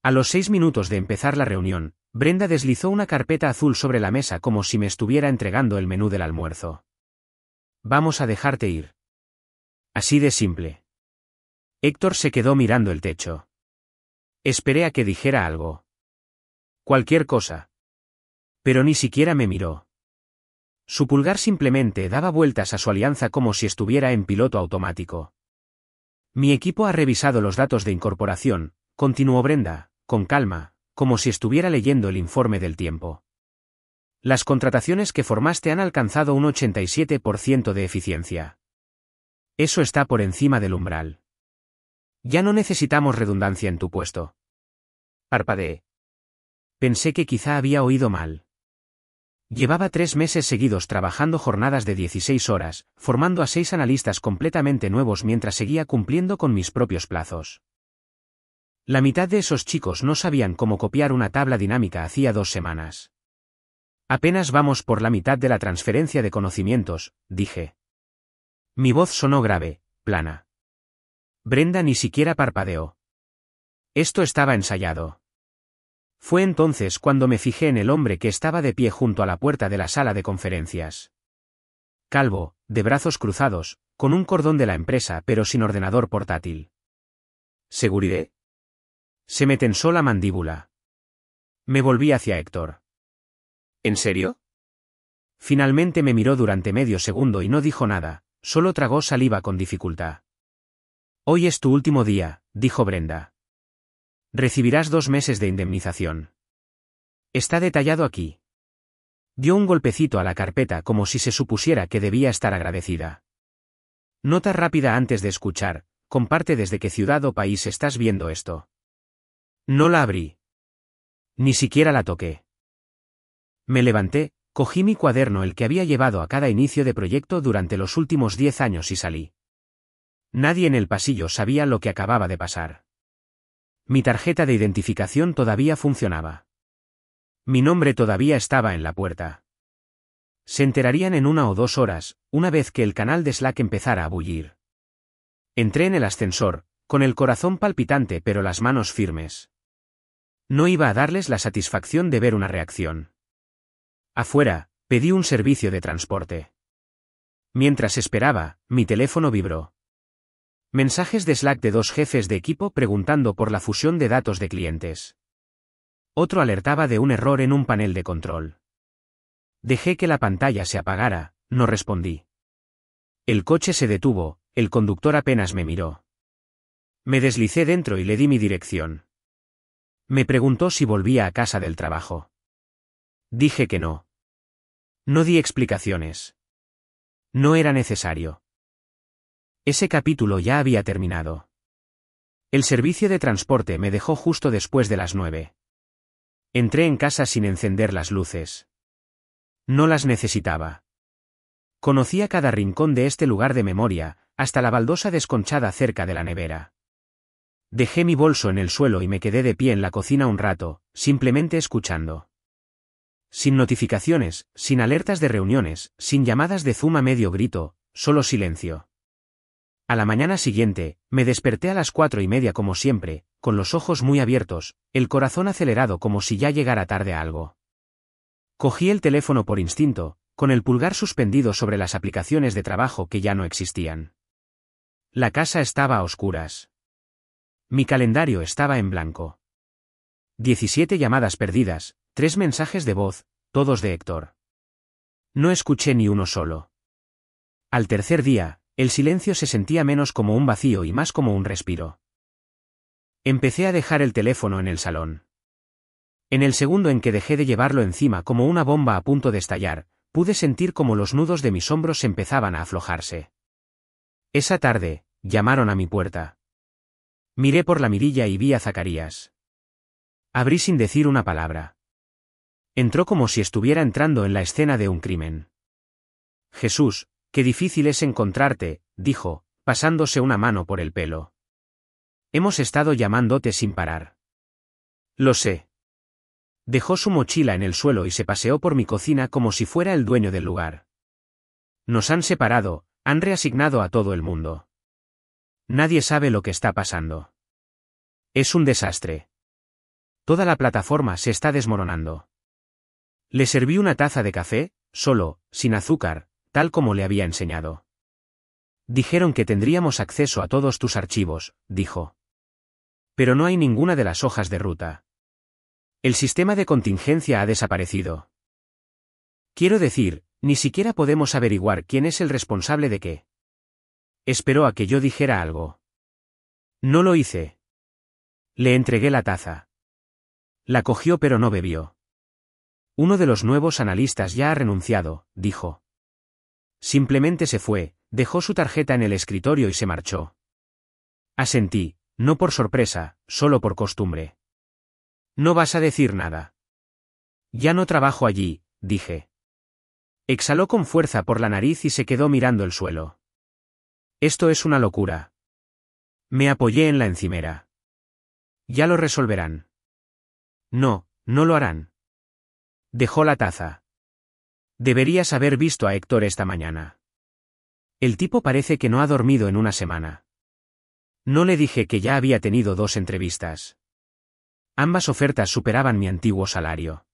A los 6 minutos de empezar la reunión, Brenda deslizó una carpeta azul sobre la mesa como si me estuviera entregando el menú del almuerzo. Vamos a dejarte ir. Así de simple. Héctor se quedó mirando el techo. Esperé a que dijera algo. Cualquier cosa. Pero ni siquiera me miró. Su pulgar simplemente daba vueltas a su alianza como si estuviera en piloto automático. Mi equipo ha revisado los datos de incorporación, continuó Brenda, con calma, como si estuviera leyendo el informe del tiempo. Las contrataciones que formaste han alcanzado un 87% de eficiencia. Eso está por encima del umbral. Ya no necesitamos redundancia en tu puesto. Parpadeé. Pensé que quizá había oído mal. Llevaba 3 meses seguidos trabajando jornadas de 16 horas, formando a 6 analistas completamente nuevos mientras seguía cumpliendo con mis propios plazos. La mitad de esos chicos no sabían cómo copiar una tabla dinámica hacía 2 semanas. Apenas vamos por la mitad de la transferencia de conocimientos, dije. Mi voz sonó grave, plana. Brenda ni siquiera parpadeó. Esto estaba ensayado. Fue entonces cuando me fijé en el hombre que estaba de pie junto a la puerta de la sala de conferencias. Calvo, de brazos cruzados, con un cordón de la empresa pero sin ordenador portátil. ¿Seguridad? Se me tensó la mandíbula. Me volví hacia Héctor. ¿En serio? Finalmente me miró durante medio segundo y no dijo nada, solo tragó saliva con dificultad. Hoy es tu último día, dijo Brenda. Recibirás 2 meses de indemnización. Está detallado aquí. Dio un golpecito a la carpeta como si se supusiera que debía estar agradecida. Nota rápida antes de escuchar, comparte desde qué ciudad o país estás viendo esto. No la abrí. Ni siquiera la toqué. Me levanté, cogí mi cuaderno el que había llevado a cada inicio de proyecto durante los últimos 10 años y salí. Nadie en el pasillo sabía lo que acababa de pasar. Mi tarjeta de identificación todavía funcionaba. Mi nombre todavía estaba en la puerta. Se enterarían en 1 o 2 horas, una vez que el canal de Slack empezara a bullir. Entré en el ascensor, con el corazón palpitante pero las manos firmes. No iba a darles la satisfacción de ver una reacción. Afuera, pedí un servicio de transporte. Mientras esperaba, mi teléfono vibró. Mensajes de Slack de 2 jefes de equipo preguntando por la fusión de datos de clientes. Otro alertaba de un error en un panel de control. Dejé que la pantalla se apagara, no respondí. El coche se detuvo, el conductor apenas me miró. Me deslicé dentro y le di mi dirección. Me preguntó si volvía a casa del trabajo. Dije que no. No di explicaciones. No era necesario. Ese capítulo ya había terminado. El servicio de transporte me dejó justo después de las 9. Entré en casa sin encender las luces. No las necesitaba. Conocía cada rincón de este lugar de memoria, hasta la baldosa desconchada cerca de la nevera. Dejé mi bolso en el suelo y me quedé de pie en la cocina un rato, simplemente escuchando. Sin notificaciones, sin alertas de reuniones, sin llamadas de Zoom a medio grito, solo silencio. A la mañana siguiente, me desperté a las 4:30 como siempre, con los ojos muy abiertos, el corazón acelerado como si ya llegara tarde a algo. Cogí el teléfono por instinto, con el pulgar suspendido sobre las aplicaciones de trabajo que ya no existían. La casa estaba a oscuras. Mi calendario estaba en blanco. 17 llamadas perdidas, 3 mensajes de voz, todos de Héctor. No escuché ni uno solo. Al tercer día, el silencio se sentía menos como un vacío y más como un respiro. Empecé a dejar el teléfono en el salón. En el segundo en que dejé de llevarlo encima como una bomba a punto de estallar, pude sentir como los nudos de mis hombros empezaban a aflojarse. Esa tarde, llamaron a mi puerta. Miré por la mirilla y vi a Zacarías. Abrí sin decir una palabra. Entró como si estuviera entrando en la escena de un crimen. Jesús, qué difícil es encontrarte, dijo, pasándose una mano por el pelo. Hemos estado llamándote sin parar. Lo sé. Dejó su mochila en el suelo y se paseó por mi cocina como si fuera el dueño del lugar. Nos han separado, han reasignado a todo el mundo. Nadie sabe lo que está pasando. Es un desastre. Toda la plataforma se está desmoronando. Le serví una taza de café, solo, sin azúcar, tal como le había enseñado. Dijeron que tendríamos acceso a todos tus archivos, dijo. Pero no hay ninguna de las hojas de ruta. El sistema de contingencia ha desaparecido. Quiero decir, ni siquiera podemos averiguar quién es el responsable de qué. Esperó a que yo dijera algo. No lo hice. Le entregué la taza. La cogió pero no bebió. Uno de los nuevos analistas ya ha renunciado, dijo. Simplemente se fue, dejó su tarjeta en el escritorio y se marchó. Asentí, no por sorpresa, solo por costumbre. No vas a decir nada. Ya no trabajo allí, dije. Exhaló con fuerza por la nariz y se quedó mirando el suelo. Esto es una locura. Me apoyé en la encimera. Ya lo resolverán. No, no lo harán. Dejó la taza. Deberías haber visto a Héctor esta mañana. El tipo parece que no ha dormido en una semana. No le dije que ya había tenido 2 entrevistas. Ambas ofertas superaban mi antiguo salario.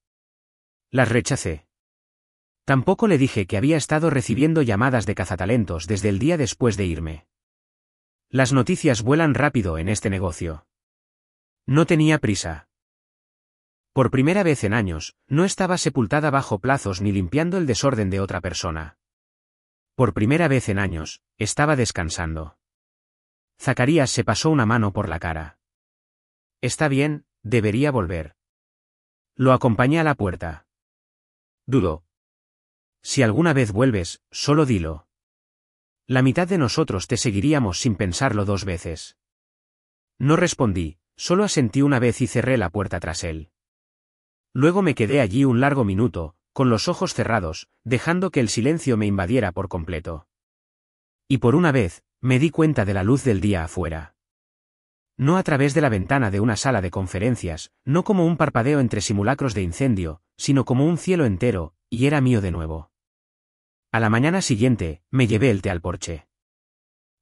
Las rechacé. Tampoco le dije que había estado recibiendo llamadas de cazatalentos desde el día después de irme. Las noticias vuelan rápido en este negocio. No tenía prisa. Por primera vez en años, no estaba sepultada bajo plazos ni limpiando el desorden de otra persona. Por primera vez en años, estaba descansando. Zacarías se pasó una mano por la cara. Está bien, debería volver. Lo acompañé a la puerta. Dudó. Si alguna vez vuelves, solo dilo. La mitad de nosotros te seguiríamos sin pensarlo 2 veces. No respondí, solo asentí una vez y cerré la puerta tras él. Luego me quedé allí un largo minuto, con los ojos cerrados, dejando que el silencio me invadiera por completo. Y por una vez, me di cuenta de la luz del día afuera. No a través de la ventana de una sala de conferencias, no como un parpadeo entre simulacros de incendio, sino como un cielo entero, y era mío de nuevo. A la mañana siguiente, me llevé el té al porche.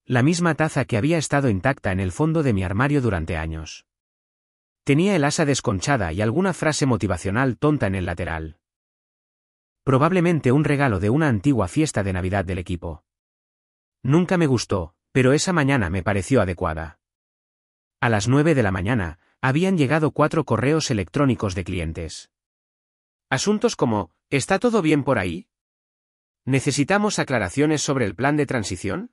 La misma taza que había estado intacta en el fondo de mi armario durante años. Tenía el asa desconchada y alguna frase motivacional tonta en el lateral. Probablemente un regalo de una antigua fiesta de Navidad del equipo. Nunca me gustó, pero esa mañana me pareció adecuada. A las 9 de la mañana, habían llegado 4 correos electrónicos de clientes. Asuntos como, ¿está todo bien por ahí? ¿Necesitamos aclaraciones sobre el plan de transición?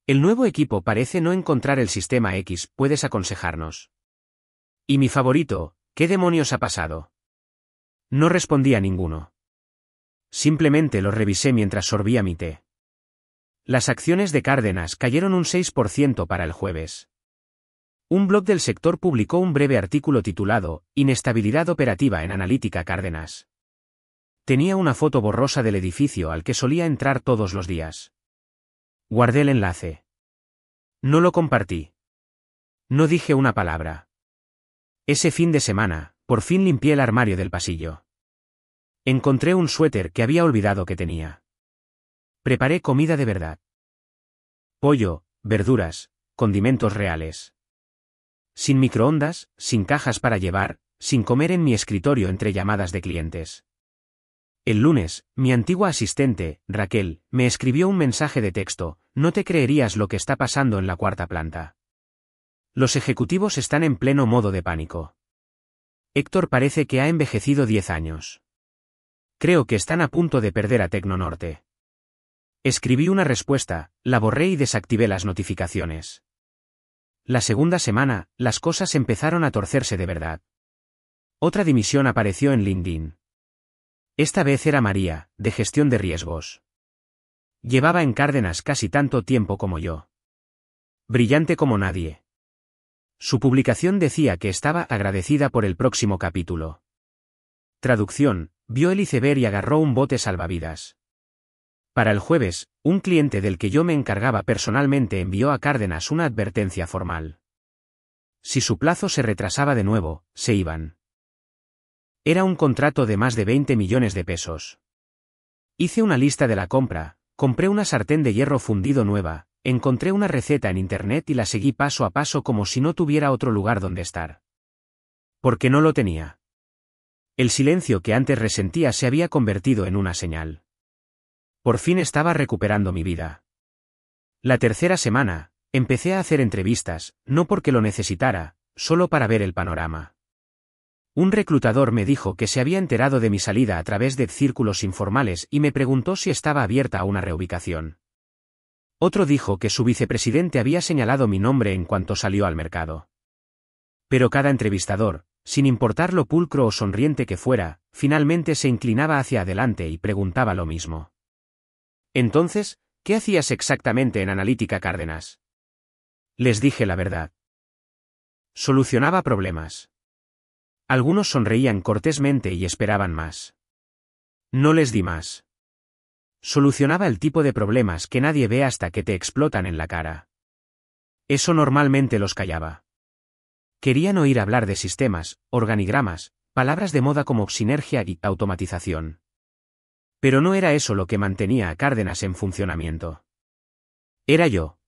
El nuevo equipo parece no encontrar el sistema X, ¿puedes aconsejarnos? Y mi favorito, ¿qué demonios ha pasado? No respondí a ninguno. Simplemente lo revisé mientras sorbía mi té. Las acciones de Cárdenas cayeron un 6% para el jueves. Un blog del sector publicó un breve artículo titulado Inestabilidad operativa en Analítica Cárdenas. Tenía una foto borrosa del edificio al que solía entrar todos los días. Guardé el enlace. No lo compartí. No dije una palabra. Ese fin de semana, por fin limpié el armario del pasillo. Encontré un suéter que había olvidado que tenía. Preparé comida de verdad. Pollo, verduras, condimentos reales. Sin microondas, sin cajas para llevar, sin comer en mi escritorio entre llamadas de clientes. El lunes, mi antigua asistente, Raquel, me escribió un mensaje de texto: no te creerías lo que está pasando en la 4ª planta. Los ejecutivos están en pleno modo de pánico. Héctor parece que ha envejecido 10 años. Creo que están a punto de perder a Tecnonorte. Escribí una respuesta, la borré y desactivé las notificaciones. La segunda semana, las cosas empezaron a torcerse de verdad. Otra dimisión apareció en LinkedIn. Esta vez era María, de gestión de riesgos. Llevaba en Cárdenas casi tanto tiempo como yo. Brillante como nadie. Su publicación decía que estaba agradecida por el próximo capítulo. Traducción: vio el iceberg y agarró un bote salvavidas. Para el jueves, un cliente del que yo me encargaba personalmente envió a Cárdenas una advertencia formal. Si su plazo se retrasaba de nuevo, se iban. Era un contrato de más de 20 millones de pesos. Hice una lista de la compra, compré una sartén de hierro fundido nueva, encontré una receta en internet y la seguí paso a paso como si no tuviera otro lugar donde estar. Porque no lo tenía. El silencio que antes resentía se había convertido en una señal. Por fin estaba recuperando mi vida. La tercera semana, empecé a hacer entrevistas, no porque lo necesitara, solo para ver el panorama. Un reclutador me dijo que se había enterado de mi salida a través de círculos informales y me preguntó si estaba abierta a una reubicación. Otro dijo que su vicepresidente había señalado mi nombre en cuanto salió al mercado. Pero cada entrevistador, sin importar lo pulcro o sonriente que fuera, finalmente se inclinaba hacia adelante y preguntaba lo mismo. Entonces, ¿qué hacías exactamente en Analítica Cárdenas? Les dije la verdad. Solucionaba problemas. Algunos sonreían cortésmente y esperaban más. No les di más. Solucionaba el tipo de problemas que nadie ve hasta que te explotan en la cara. Eso normalmente los callaba. Querían oír hablar de sistemas, organigramas, palabras de moda como sinergia y automatización. Pero no era eso lo que mantenía a Cárdenas en funcionamiento. Era yo.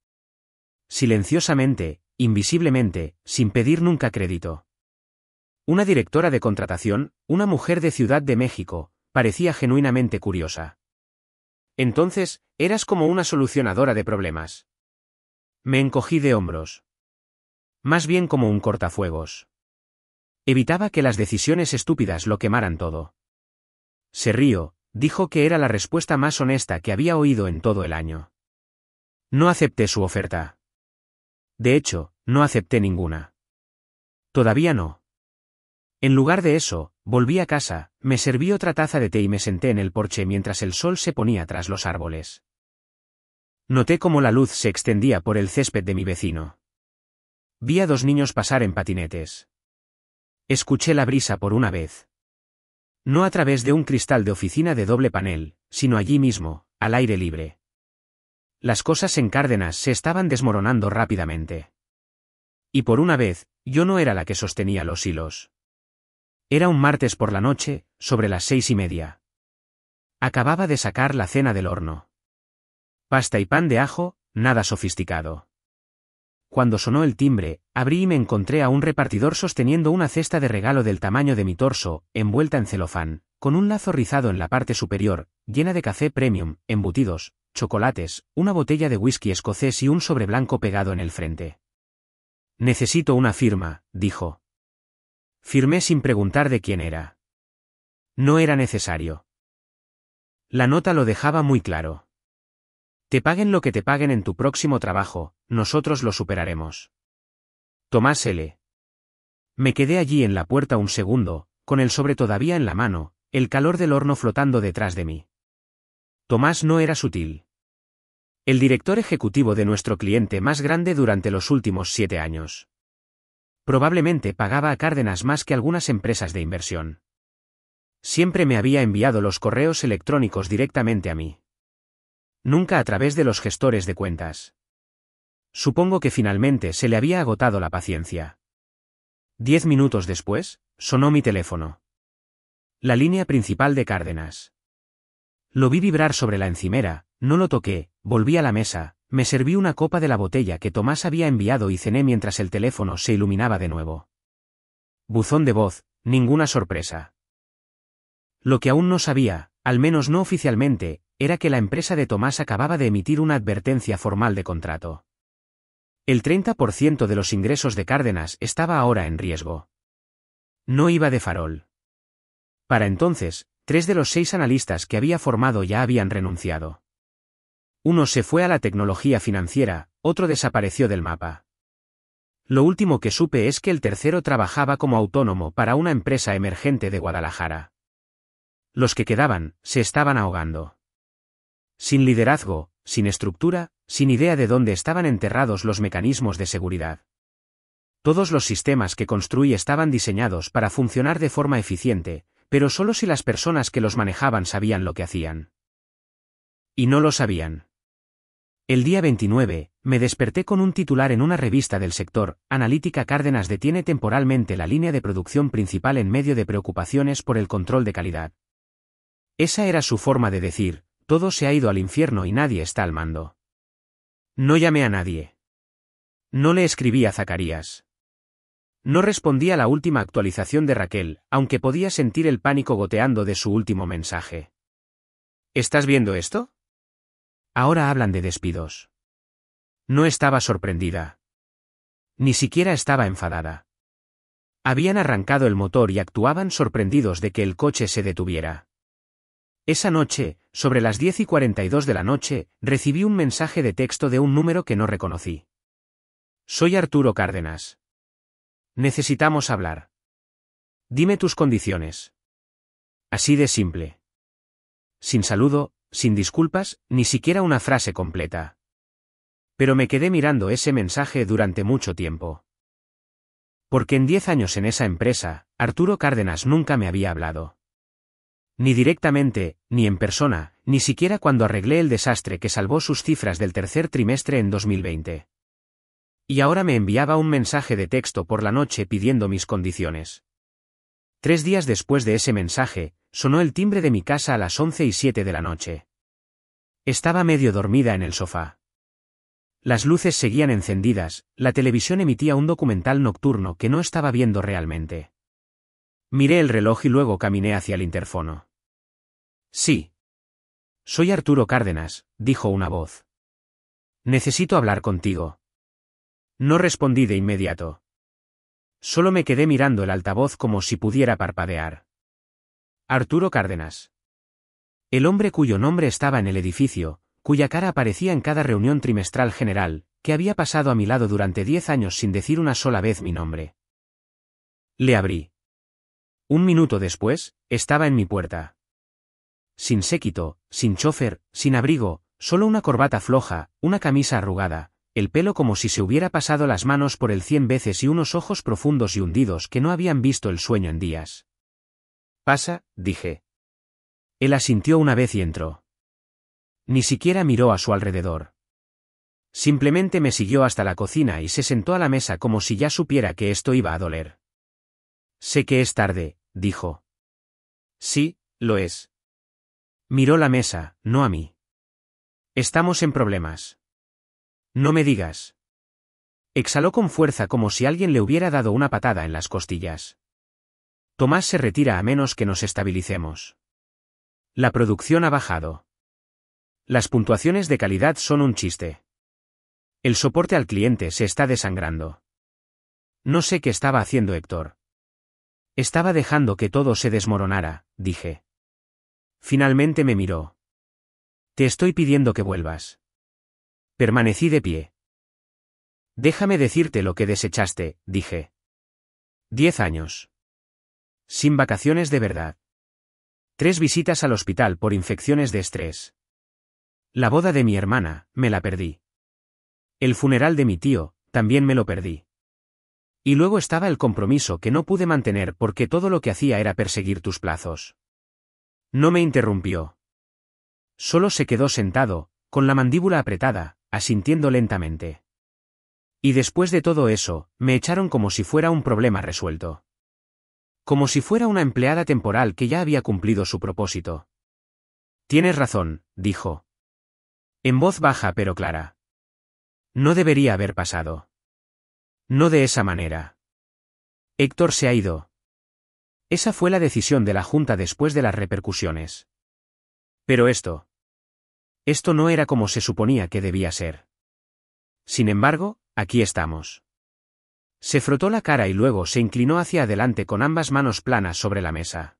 Silenciosamente, invisiblemente, sin pedir nunca crédito. Una directora de contratación, una mujer de Ciudad de México, parecía genuinamente curiosa. Entonces, eras como una solucionadora de problemas. Me encogí de hombros. Más bien como un cortafuegos. Evitaba que las decisiones estúpidas lo quemaran todo. Se rió, dijo que era la respuesta más honesta que había oído en todo el año. No acepté su oferta. De hecho, no acepté ninguna. Todavía no. En lugar de eso, volví a casa, me serví otra taza de té y me senté en el porche mientras el sol se ponía tras los árboles. Noté cómo la luz se extendía por el césped de mi vecino. Vi a dos niños pasar en patinetes. Escuché la brisa por una vez. No a través de un cristal de oficina de doble panel, sino allí mismo, al aire libre. Las cosas en Cárdenas se estaban desmoronando rápidamente. Y por una vez, yo no era la que sostenía los hilos. Era un martes por la noche, sobre las 6:30. Acababa de sacar la cena del horno. Pasta y pan de ajo, nada sofisticado. Cuando sonó el timbre, abrí y me encontré a un repartidor sosteniendo una cesta de regalo del tamaño de mi torso, envuelta en celofán, con un lazo rizado en la parte superior, llena de café premium, embutidos, chocolates, una botella de whisky escocés y un sobre blanco pegado en el frente. Necesito una firma, dijo. Firmé sin preguntar de quién era. No era necesario. La nota lo dejaba muy claro. Te paguen lo que te paguen en tu próximo trabajo, nosotros lo superaremos. Tomás L. Me quedé allí en la puerta un segundo, con el sobre todavía en la mano, el calor del horno flotando detrás de mí. Tomás no era sutil. El director ejecutivo de nuestro cliente más grande durante los últimos 7 años. Probablemente pagaba a Cárdenas más que algunas empresas de inversión. Siempre me había enviado los correos electrónicos directamente a mí. Nunca a través de los gestores de cuentas. Supongo que finalmente se le había agotado la paciencia. 10 minutos después, sonó mi teléfono. La línea principal de Cárdenas. Lo vi vibrar sobre la encimera, no lo toqué, volví a la mesa, me serví una copa de la botella que Tomás había enviado y cené mientras el teléfono se iluminaba de nuevo. Buzón de voz, ninguna sorpresa. Lo que aún no sabía, al menos no oficialmente, era que la empresa de Tomás acababa de emitir una advertencia formal de contrato. El 30% de los ingresos de Cárdenas estaba ahora en riesgo. No iba de farol. Para entonces, 3 de los 6 analistas que había formado ya habían renunciado. Uno se fue a la tecnología financiera, otro desapareció del mapa. Lo último que supe es que el tercero trabajaba como autónomo para una empresa emergente de Guadalajara. Los que quedaban, se estaban ahogando. Sin liderazgo, sin estructura, sin idea de dónde estaban enterrados los mecanismos de seguridad. Todos los sistemas que construí estaban diseñados para funcionar de forma eficiente, pero solo si las personas que los manejaban sabían lo que hacían. Y no lo sabían. El día 29, me desperté con un titular en una revista del sector. Analítica Cárdenas detiene temporalmente la línea de producción principal en medio de preocupaciones por el control de calidad. Esa era su forma de decir, todo se ha ido al infierno y nadie está al mando. No llamé a nadie. No le escribí a Zacarías. No respondí a la última actualización de Raquel, aunque podía sentir el pánico goteando de su último mensaje. ¿Estás viendo esto? Ahora hablan de despidos. No estaba sorprendida. Ni siquiera estaba enfadada. Habían arrancado el motor y actuaban sorprendidos de que el coche se detuviera. Esa noche, sobre las 10:42 de la noche, recibí un mensaje de texto de un número que no reconocí. Soy Arturo Cárdenas. Necesitamos hablar. Dime tus condiciones. Así de simple. Sin saludo, sin disculpas, ni siquiera una frase completa. Pero me quedé mirando ese mensaje durante mucho tiempo. Porque en 10 años en esa empresa, Arturo Cárdenas nunca me había hablado. Ni directamente, ni en persona, ni siquiera cuando arreglé el desastre que salvó sus cifras del tercer trimestre en 2020. Y ahora me enviaba un mensaje de texto por la noche pidiendo mis condiciones. 3 días después de ese mensaje, sonó el timbre de mi casa a las 11:07 de la noche. Estaba medio dormida en el sofá. Las luces seguían encendidas, la televisión emitía un documental nocturno que no estaba viendo realmente. Miré el reloj y luego caminé hacia el interfono. Sí. Soy Arturo Cárdenas, dijo una voz. Necesito hablar contigo. No respondí de inmediato. Solo me quedé mirando el altavoz como si pudiera parpadear. Arturo Cárdenas. El hombre cuyo nombre estaba en el edificio, cuya cara aparecía en cada reunión trimestral general, que había pasado a mi lado durante 10 años sin decir una sola vez mi nombre. Le abrí. Un minuto después, estaba en mi puerta. Sin séquito, sin chófer, sin abrigo, solo una corbata floja, una camisa arrugada, el pelo como si se hubiera pasado las manos por él 100 veces y unos ojos profundos y hundidos que no habían visto el sueño en días. Pasa, dije. Él asintió una vez y entró. Ni siquiera miró a su alrededor. Simplemente me siguió hasta la cocina y se sentó a la mesa como si ya supiera que esto iba a doler. Sé que es tarde, dijo. Sí, lo es. Miró la mesa, no a mí. Estamos en problemas. No me digas. Exhaló con fuerza como si alguien le hubiera dado una patada en las costillas. Tomás se retira a menos que nos estabilicemos. La producción ha bajado. Las puntuaciones de calidad son un chiste. El soporte al cliente se está desangrando. No sé qué estaba haciendo Héctor. Estaba dejando que todo se desmoronara, dije. Finalmente me miró. Te estoy pidiendo que vuelvas. Permanecí de pie. Déjame decirte lo que desechaste, dije. 10 años. Sin vacaciones de verdad. 3 visitas al hospital por infecciones de estrés. La boda de mi hermana, me la perdí. El funeral de mi tío, también me lo perdí. Y luego estaba el compromiso que no pude mantener porque todo lo que hacía era perseguir tus plazos. No me interrumpió. Solo se quedó sentado, con la mandíbula apretada, asintiendo lentamente. Y después de todo eso, me echaron como si fuera un problema resuelto. Como si fuera una empleada temporal que ya había cumplido su propósito. Tienes razón, dijo. En voz baja pero clara. No debería haber pasado. No de esa manera. Héctor se ha ido. Esa fue la decisión de la Junta después de las repercusiones. Pero esto no era como se suponía que debía ser. Sin embargo, aquí estamos. Se frotó la cara y luego se inclinó hacia adelante con ambas manos planas sobre la mesa.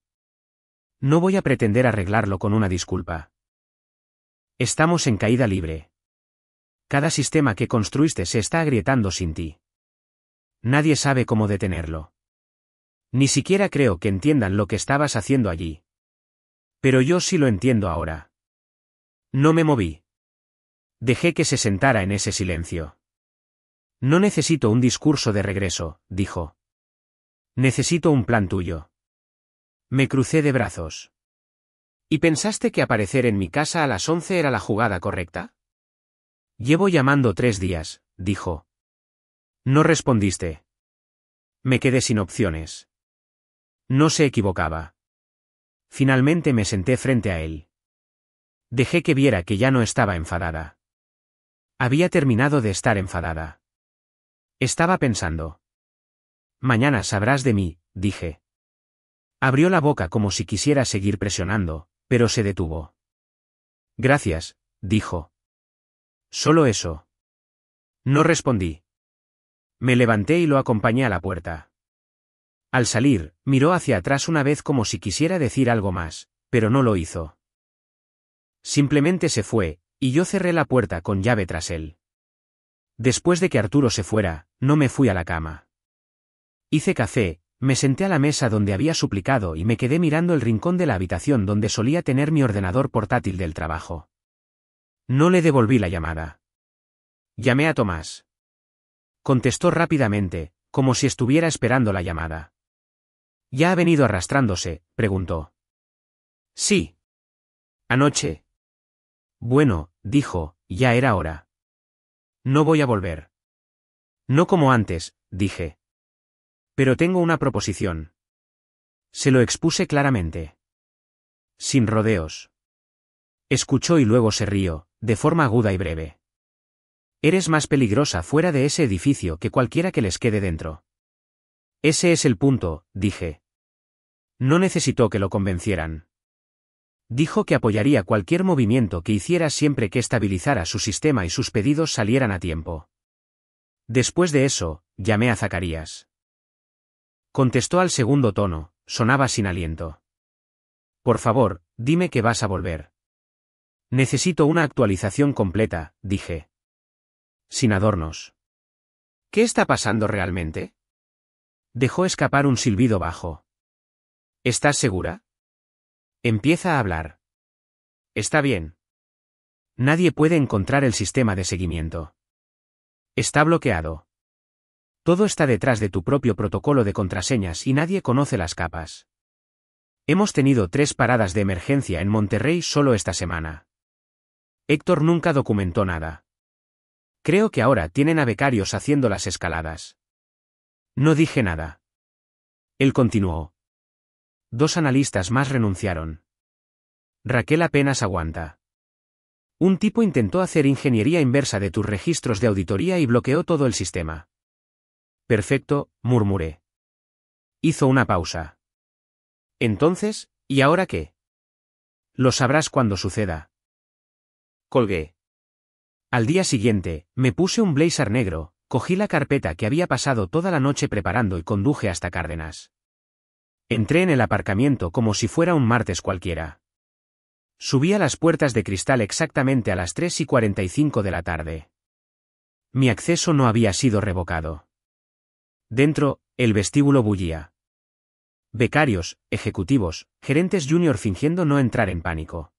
No voy a pretender arreglarlo con una disculpa. Estamos en caída libre. Cada sistema que construiste se está agrietando sin ti. Nadie sabe cómo detenerlo. Ni siquiera creo que entiendan lo que estabas haciendo allí. Pero yo sí lo entiendo ahora. No me moví. Dejé que se sentara en ese silencio. No necesito un discurso de regreso, dijo. Necesito un plan tuyo. Me crucé de brazos. ¿Y pensaste que aparecer en mi casa a las 11 era la jugada correcta? Llevo llamando 3 días, dijo. No respondiste. Me quedé sin opciones. No se equivocaba. Finalmente me senté frente a él. Dejé que viera que ya no estaba enfadada. Había terminado de estar enfadada. Estaba pensando. Mañana sabrás de mí, dije. Abrió la boca como si quisiera seguir presionando, pero se detuvo. Gracias, dijo. Solo eso. No respondí. Me levanté y lo acompañé a la puerta. Al salir, miró hacia atrás una vez como si quisiera decir algo más, pero no lo hizo. Simplemente se fue, y yo cerré la puerta con llave tras él. Después de que Arturo se fuera, no me fui a la cama. Hice café, me senté a la mesa donde había suplicado y me quedé mirando el rincón de la habitación donde solía tener mi ordenador portátil del trabajo. No le devolví la llamada. Llamé a Tomás. Contestó rápidamente, como si estuviera esperando la llamada. ¿Ya ha venido arrastrándose?, preguntó. Sí. Anoche. Bueno, dijo, ya era hora. No voy a volver. No como antes, dije. Pero tengo una proposición. Se lo expuse claramente. Sin rodeos. Escuchó y luego se rió, de forma aguda y breve. Eres más peligrosa fuera de ese edificio que cualquiera que les quede dentro. Ese es el punto, dije. No necesitó que lo convencieran. Dijo que apoyaría cualquier movimiento que hiciera siempre que estabilizara su sistema y sus pedidos salieran a tiempo. Después de eso, llamé a Zacarías. Contestó al segundo tono, sonaba sin aliento. Por favor, dime que vas a volver. Necesito una actualización completa, dije. Sin adornos. ¿Qué está pasando realmente? Dejó escapar un silbido bajo. ¿Estás segura? Empieza a hablar. Está bien. Nadie puede encontrar el sistema de seguimiento. Está bloqueado. Todo está detrás de tu propio protocolo de contraseñas y nadie conoce las capas. Hemos tenido 3 paradas de emergencia en Monterrey solo esta semana. Héctor nunca documentó nada. Creo que ahora tienen a becarios haciendo las escaladas. No dije nada. Él continuó. 2 analistas más renunciaron. Raquel apenas aguanta. Un tipo intentó hacer ingeniería inversa de tus registros de auditoría y bloqueó todo el sistema. Perfecto, murmuré. Hizo una pausa. Entonces, ¿y ahora qué? Lo sabrás cuando suceda. Colgué. Al día siguiente, me puse un blazer negro, cogí la carpeta que había pasado toda la noche preparando y conduje hasta Cárdenas. Entré en el aparcamiento como si fuera un martes cualquiera. Subí a las puertas de cristal exactamente a las 3:45 de la tarde. Mi acceso no había sido revocado. Dentro, el vestíbulo bullía. Becarios, ejecutivos, gerentes junior fingiendo no entrar en pánico.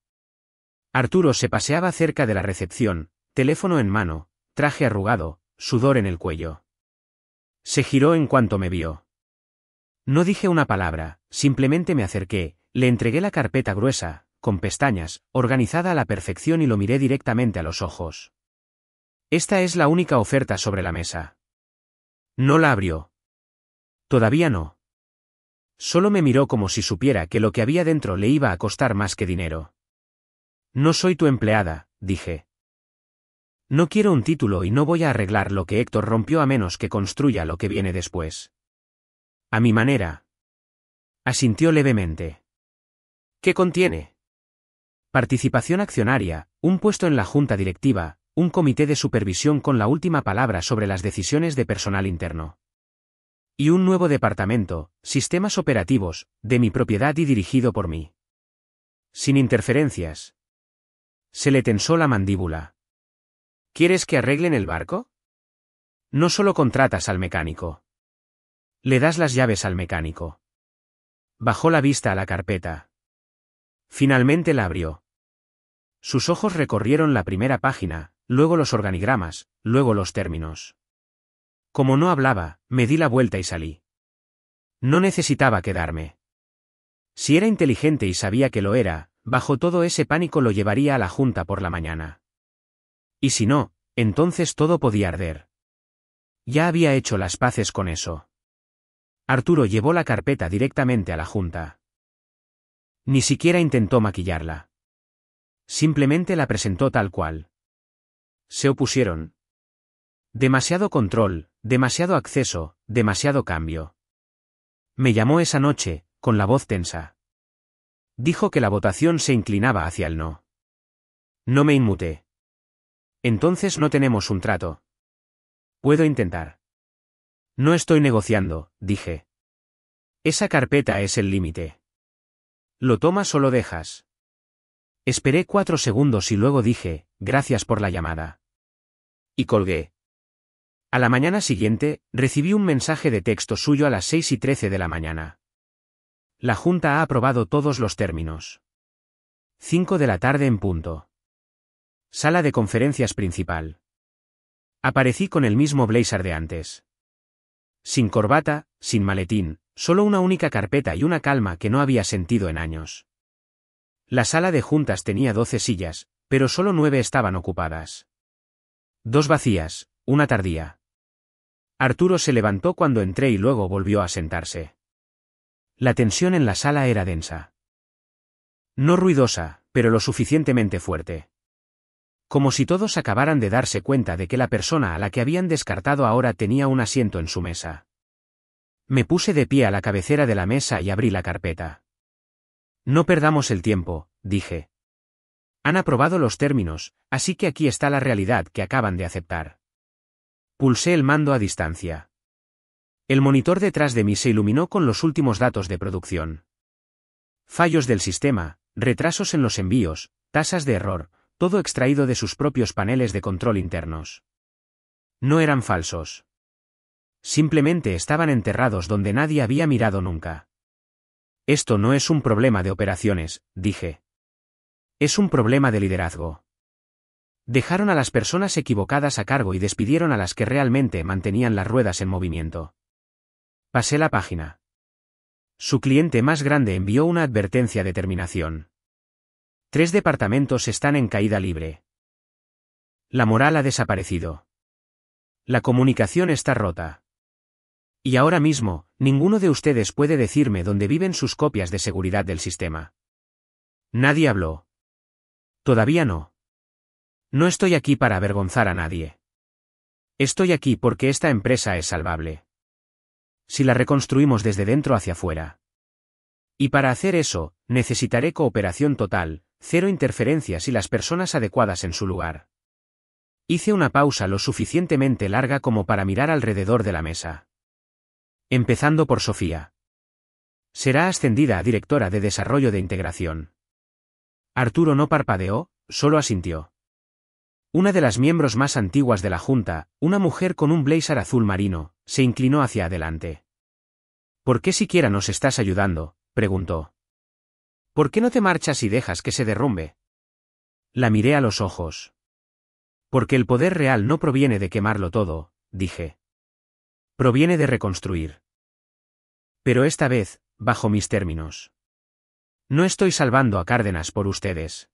Arturo se paseaba cerca de la recepción, teléfono en mano, traje arrugado, sudor en el cuello. Se giró en cuanto me vio. No dije una palabra, simplemente me acerqué, le entregué la carpeta gruesa, con pestañas, organizada a la perfección y lo miré directamente a los ojos. Esta es la única oferta sobre la mesa. No la abrió. Todavía no. Solo me miró como si supiera que lo que había dentro le iba a costar más que dinero. No soy tu empleada, dije. No quiero un título y no voy a arreglar lo que Héctor rompió a menos que construya lo que viene después. A mi manera. Asintió levemente. ¿Qué contiene? Participación accionaria, un puesto en la junta directiva, un comité de supervisión con la última palabra sobre las decisiones de personal interno. Y un nuevo departamento, sistemas operativos, de mi propiedad y dirigido por mí. Sin interferencias. Se le tensó la mandíbula. ¿Quieres que arreglen el barco? No solo contratas al mecánico. Le das las llaves al mecánico. Bajó la vista a la carpeta. Finalmente la abrió. Sus ojos recorrieron la primera página, luego los organigramas, luego los términos. Como no hablaba, me di la vuelta y salí. No necesitaba quedarme. Si era inteligente y sabía que lo era, bajo todo ese pánico lo llevaría a la junta por la mañana. Y si no, entonces todo podía arder. Ya había hecho las paces con eso. Arturo llevó la carpeta directamente a la junta. Ni siquiera intentó maquillarla. Simplemente la presentó tal cual. Se opusieron. Demasiado control, demasiado acceso, demasiado cambio. Me llamó esa noche, con la voz tensa. Dijo que la votación se inclinaba hacia el no. No me inmuté. Entonces no tenemos un trato. Puedo intentar. No estoy negociando, dije. Esa carpeta es el límite. ¿Lo tomas o lo dejas? Esperé 4 segundos y luego dije, gracias por la llamada. Y colgué. A la mañana siguiente, recibí un mensaje de texto suyo a las 6:13 de la mañana. La Junta ha aprobado todos los términos. 5 de la tarde en punto. Sala de conferencias principal. Aparecí con el mismo blazer de antes. Sin corbata, sin maletín, solo una única carpeta y una calma que no había sentido en años. La sala de juntas tenía 12 sillas, pero solo 9 estaban ocupadas. 2 vacías, una tardía. Arturo se levantó cuando entré y luego volvió a sentarse. La tensión en la sala era densa. No ruidosa, pero lo suficientemente fuerte. Como si todos acabaran de darse cuenta de que la persona a la que habían descartado ahora tenía un asiento en su mesa. Me puse de pie a la cabecera de la mesa y abrí la carpeta. No perdamos el tiempo, dije. Han aprobado los términos, así que aquí está la realidad que acaban de aceptar. Pulsé el mando a distancia. El monitor detrás de mí se iluminó con los últimos datos de producción. Fallos del sistema, retrasos en los envíos, tasas de error, todo extraído de sus propios paneles de control internos. No eran falsos. Simplemente estaban enterrados donde nadie había mirado nunca. Esto no es un problema de operaciones, dije. Es un problema de liderazgo. Dejaron a las personas equivocadas a cargo y despidieron a las que realmente mantenían las ruedas en movimiento. Pasé la página. Su cliente más grande envió una advertencia de terminación. 3 departamentos están en caída libre. La moral ha desaparecido. La comunicación está rota. Y ahora mismo, ninguno de ustedes puede decirme dónde viven sus copias de seguridad del sistema. Nadie habló. Todavía no. No estoy aquí para avergonzar a nadie. Estoy aquí porque esta empresa es salvable. Si la reconstruimos desde dentro hacia afuera. Y para hacer eso, necesitaré cooperación total, 0 interferencias y las personas adecuadas en su lugar. Hice una pausa lo suficientemente larga como para mirar alrededor de la mesa. Empezando por Sofía. Será ascendida a directora de desarrollo de integración. Arturo no parpadeó, solo asintió. Una de las miembros más antiguas de la Junta, una mujer con un blazer azul marino, se inclinó hacia adelante. ¿Por qué siquiera nos estás ayudando?, preguntó. ¿Por qué no te marchas y dejas que se derrumbe? La miré a los ojos. Porque el poder real no proviene de quemarlo todo, dije. Proviene de reconstruir. Pero esta vez, bajo mis términos. No estoy salvando a Cárdenas por ustedes.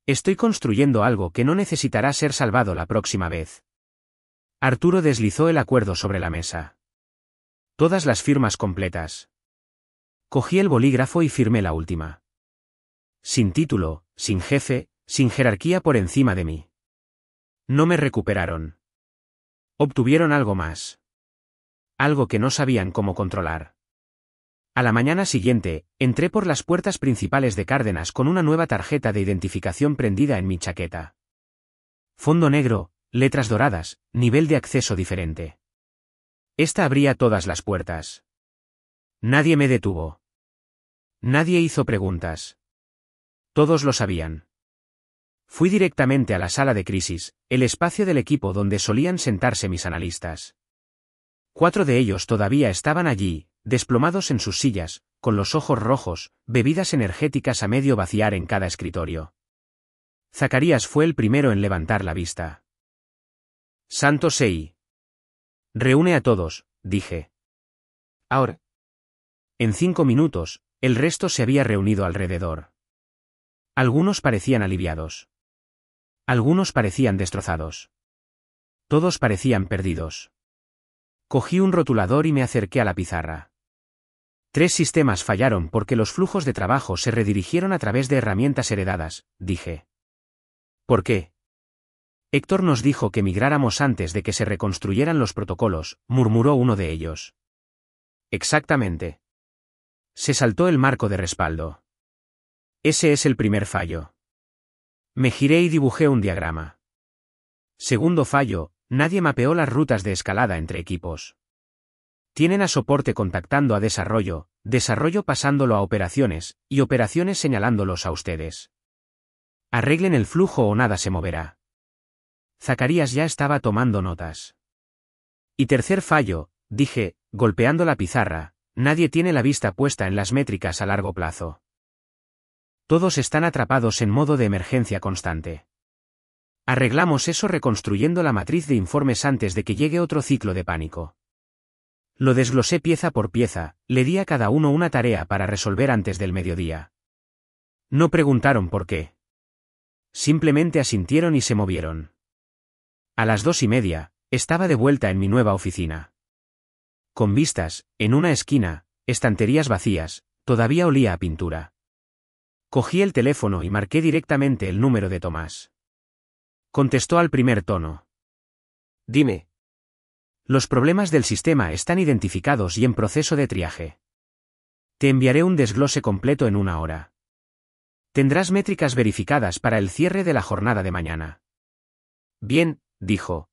Estoy construyendo algo que no necesitará ser salvado la próxima vez. Arturo deslizó el acuerdo sobre la mesa. Todas las firmas completas. Cogí el bolígrafo y firmé la última. Sin título, sin jefe, sin jerarquía por encima de mí. No me recuperaron. Obtuvieron algo más. Algo que no sabían cómo controlar. A la mañana siguiente, entré por las puertas principales de Cárdenas con una nueva tarjeta de identificación prendida en mi chaqueta. Fondo negro, letras doradas, nivel de acceso diferente. Esta abría todas las puertas. Nadie me detuvo. Nadie hizo preguntas. Todos lo sabían. Fui directamente a la sala de crisis, el espacio del equipo donde solían sentarse mis analistas. 4 de ellos todavía estaban allí, desplomados en sus sillas, con los ojos rojos, bebidas energéticas a medio vaciar en cada escritorio. Zacarías fue el primero en levantar la vista. Santo Sei. Reúne a todos, dije. Ahora. En 5 minutos, el resto se había reunido alrededor. Algunos parecían aliviados. Algunos parecían destrozados. Todos parecían perdidos. Cogí un rotulador y me acerqué a la pizarra. 3 sistemas fallaron porque los flujos de trabajo se redirigieron a través de herramientas heredadas, dije. ¿Por qué? Héctor nos dijo que migráramos antes de que se reconstruyeran los protocolos, murmuró uno de ellos. Exactamente. Se saltó el marco de respaldo. Ese es el primer fallo. Me giré y dibujé un diagrama. Segundo fallo, nadie mapeó las rutas de escalada entre equipos. Tienen a soporte contactando a desarrollo, desarrollo pasándolo a operaciones, y operaciones señalándolos a ustedes. Arreglen el flujo o nada se moverá. Zacarías ya estaba tomando notas. Y tercer fallo, dije, golpeando la pizarra, nadie tiene la vista puesta en las métricas a largo plazo. Todos están atrapados en modo de emergencia constante. Arreglamos eso reconstruyendo la matriz de informes antes de que llegue otro ciclo de pánico. Lo desglosé pieza por pieza, le di a cada uno una tarea para resolver antes del mediodía. No preguntaron por qué. Simplemente asintieron y se movieron. A las 2:30, estaba de vuelta en mi nueva oficina. Con vistas, en una esquina, estanterías vacías, todavía olía a pintura. Cogí el teléfono y marqué directamente el número de Tomás. Contestó al primer tono. Dime. Los problemas del sistema están identificados y en proceso de triaje. Te enviaré un desglose completo en 1 hora. Tendrás métricas verificadas para el cierre de la jornada de mañana. Bien, dijo.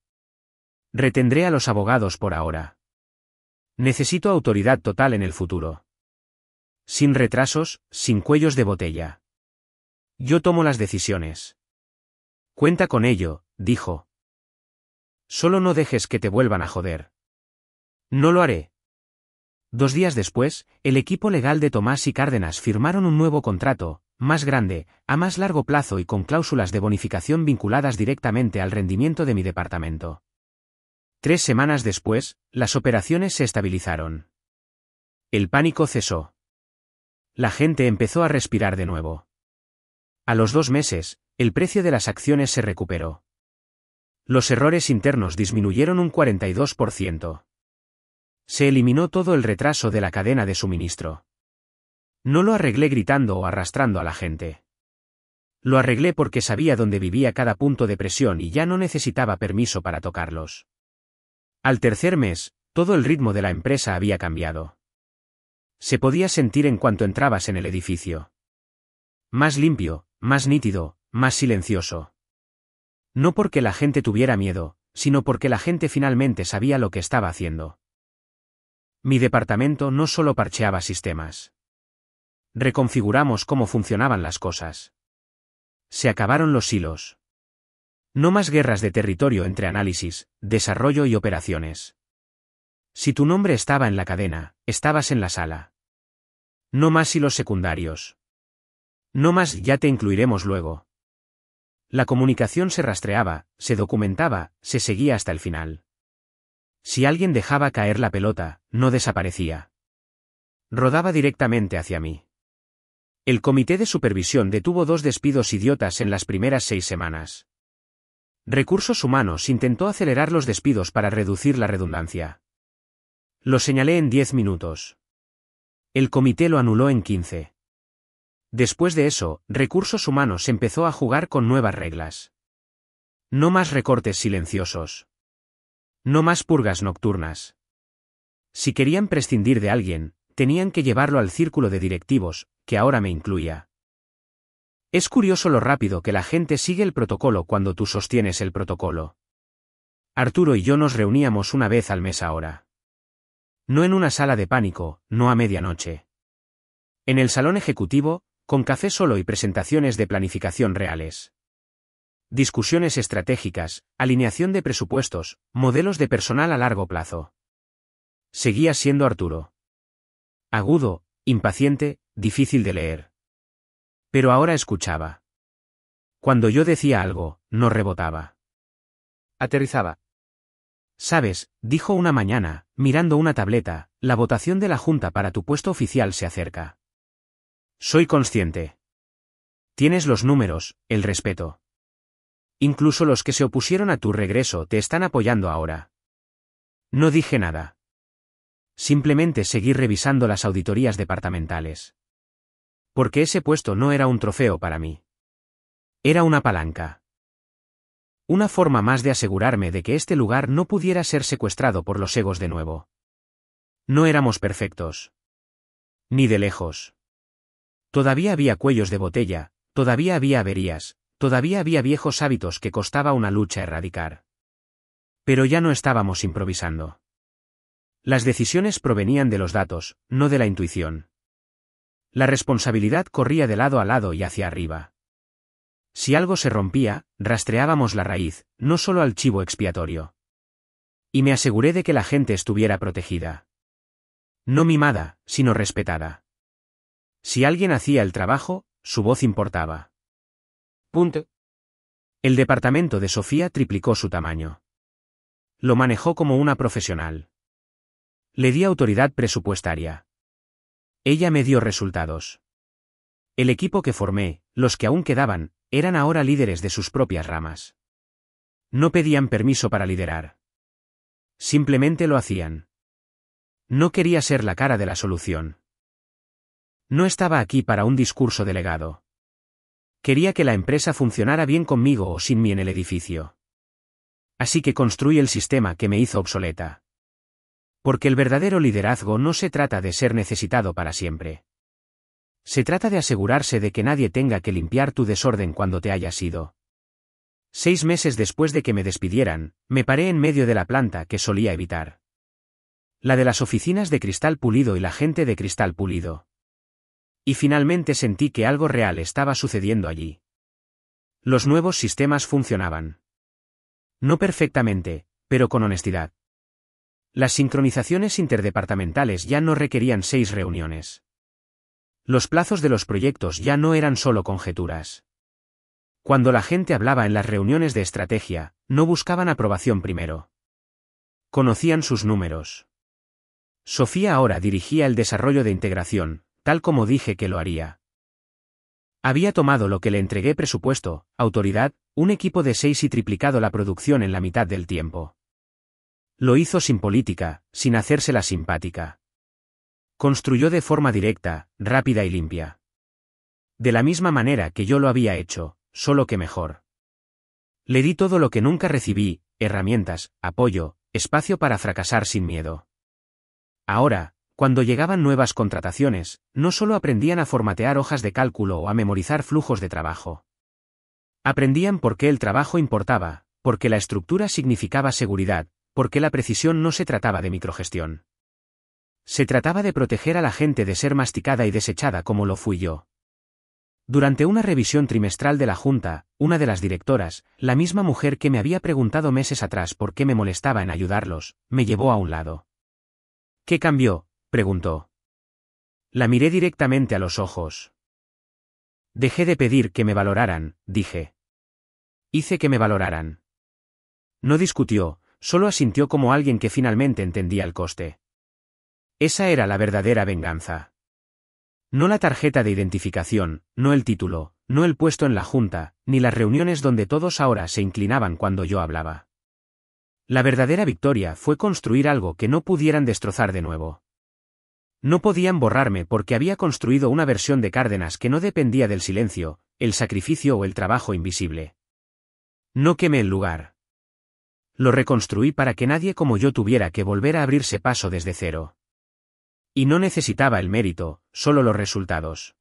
Retendré a los abogados por ahora. Necesito autoridad total en el futuro. Sin retrasos, sin cuellos de botella. Yo tomo las decisiones. Cuenta con ello, dijo. Solo no dejes que te vuelvan a joder. No lo haré. 2 días después, el equipo legal de Tomás y Cárdenas firmaron un nuevo contrato, más grande, a más largo plazo y con cláusulas de bonificación vinculadas directamente al rendimiento de mi departamento. 3 semanas después, las operaciones se estabilizaron. El pánico cesó. La gente empezó a respirar de nuevo. A los 2 meses, el precio de las acciones se recuperó. Los errores internos disminuyeron un 42%. Se eliminó todo el retraso de la cadena de suministro. No lo arreglé gritando o arrastrando a la gente. Lo arreglé porque sabía dónde vivía cada punto de presión y ya no necesitaba permiso para tocarlos. Al tercer mes, todo el ritmo de la empresa había cambiado. Se podía sentir en cuanto entrabas en el edificio. Más limpio, más nítido, más silencioso. No porque la gente tuviera miedo, sino porque la gente finalmente sabía lo que estaba haciendo. Mi departamento no solo parcheaba sistemas. Reconfiguramos cómo funcionaban las cosas. Se acabaron los silos. No más guerras de territorio entre análisis, desarrollo y operaciones. Si tu nombre estaba en la cadena, estabas en la sala. No más hilos secundarios. No más ya te incluiremos luego. La comunicación se rastreaba, se documentaba, se seguía hasta el final. Si alguien dejaba caer la pelota, no desaparecía. Rodaba directamente hacia mí. El comité de supervisión detuvo 2 despidos idiotas en las primeras 6 semanas. Recursos Humanos intentó acelerar los despidos para reducir la redundancia. Lo señalé en 10 minutos. El comité lo anuló en 15. Después de eso, Recursos Humanos empezó a jugar con nuevas reglas. No más recortes silenciosos. No más purgas nocturnas. Si querían prescindir de alguien, tenían que llevarlo al círculo de directivos, que ahora me incluía. Es curioso lo rápido que la gente sigue el protocolo cuando tú sostienes el protocolo. Arturo y yo nos reuníamos una vez al mes ahora. No en una sala de pánico, no a medianoche. En el salón ejecutivo, con café solo y presentaciones de planificación reales. Discusiones estratégicas, alineación de presupuestos, modelos de personal a largo plazo. Seguía siendo Arturo. Agudo, impaciente, difícil de leer. Pero ahora escuchaba. Cuando yo decía algo, no rebotaba. Aterrizaba. Sabes, dijo una mañana, mirando una tableta, la votación de la Junta para tu puesto oficial se acerca. Soy consciente. Tienes los números, el respeto. Incluso los que se opusieron a tu regreso te están apoyando ahora. No dije nada. Simplemente seguí revisando las auditorías departamentales. Porque ese puesto no era un trofeo para mí. Era una palanca. Una forma más de asegurarme de que este lugar no pudiera ser secuestrado por los egos de nuevo. No éramos perfectos. Ni de lejos. Todavía había cuellos de botella, todavía había averías, todavía había viejos hábitos que costaba una lucha erradicar. Pero ya no estábamos improvisando. Las decisiones provenían de los datos, no de la intuición. La responsabilidad corría de lado a lado y hacia arriba. Si algo se rompía, rastreábamos la raíz, no solo al chivo expiatorio. Y me aseguré de que la gente estuviera protegida. No mimada, sino respetada. Si alguien hacía el trabajo, su voz importaba. Punto. El departamento de Sofía triplicó su tamaño. Lo manejó como una profesional. Le di autoridad presupuestaria. Ella me dio resultados. El equipo que formé, los que aún quedaban, eran ahora líderes de sus propias ramas. No pedían permiso para liderar. Simplemente lo hacían. No quería ser la cara de la solución. No estaba aquí para un discurso delegado. Quería que la empresa funcionara bien conmigo o sin mí en el edificio. Así que construí el sistema que me hizo obsoleta. Porque el verdadero liderazgo no se trata de ser necesitado para siempre. Se trata de asegurarse de que nadie tenga que limpiar tu desorden cuando te hayas ido. 6 meses después de que me despidieran, me paré en medio de la planta que solía evitar. La de las oficinas de cristal pulido y la gente de cristal pulido. Y finalmente sentí que algo real estaba sucediendo allí. Los nuevos sistemas funcionaban. No perfectamente, pero con honestidad. Las sincronizaciones interdepartamentales ya no requerían 6 reuniones. Los plazos de los proyectos ya no eran solo conjeturas. Cuando la gente hablaba en las reuniones de estrategia, no buscaban aprobación primero. Conocían sus números. Sofía ahora dirigía el desarrollo de integración, tal como dije que lo haría. Había tomado lo que le entregué: presupuesto, autoridad, un equipo de 6 y triplicado la producción en la mitad del tiempo. Lo hizo sin política, sin hacérsela simpática. Construyó de forma directa, rápida y limpia. De la misma manera que yo lo había hecho, solo que mejor. Le di todo lo que nunca recibí: herramientas, apoyo, espacio para fracasar sin miedo. Ahora, cuando llegaban nuevas contrataciones, no solo aprendían a formatear hojas de cálculo o a memorizar flujos de trabajo. Aprendían por qué el trabajo importaba, porque la estructura significaba seguridad, porque la precisión no se trataba de microgestión. Se trataba de proteger a la gente de ser masticada y desechada como lo fui yo. Durante una revisión trimestral de la junta, una de las directoras, la misma mujer que me había preguntado meses atrás por qué me molestaba en ayudarlos, me llevó a un lado. ¿Qué cambió?, preguntó. La miré directamente a los ojos. Dejé de pedir que me valoraran, dije. Hice que me valoraran. No discutió, solo asintió como alguien que finalmente entendía el coste. Esa era la verdadera venganza. No la tarjeta de identificación, no el título, no el puesto en la junta, ni las reuniones donde todos ahora se inclinaban cuando yo hablaba. La verdadera victoria fue construir algo que no pudieran destrozar de nuevo. No podían borrarme porque había construido una versión de Cárdenas que no dependía del silencio, el sacrificio o el trabajo invisible. No quemé el lugar. Lo reconstruí para que nadie como yo tuviera que volver a abrirse paso desde cero. Y no necesitaba el mérito, solo los resultados.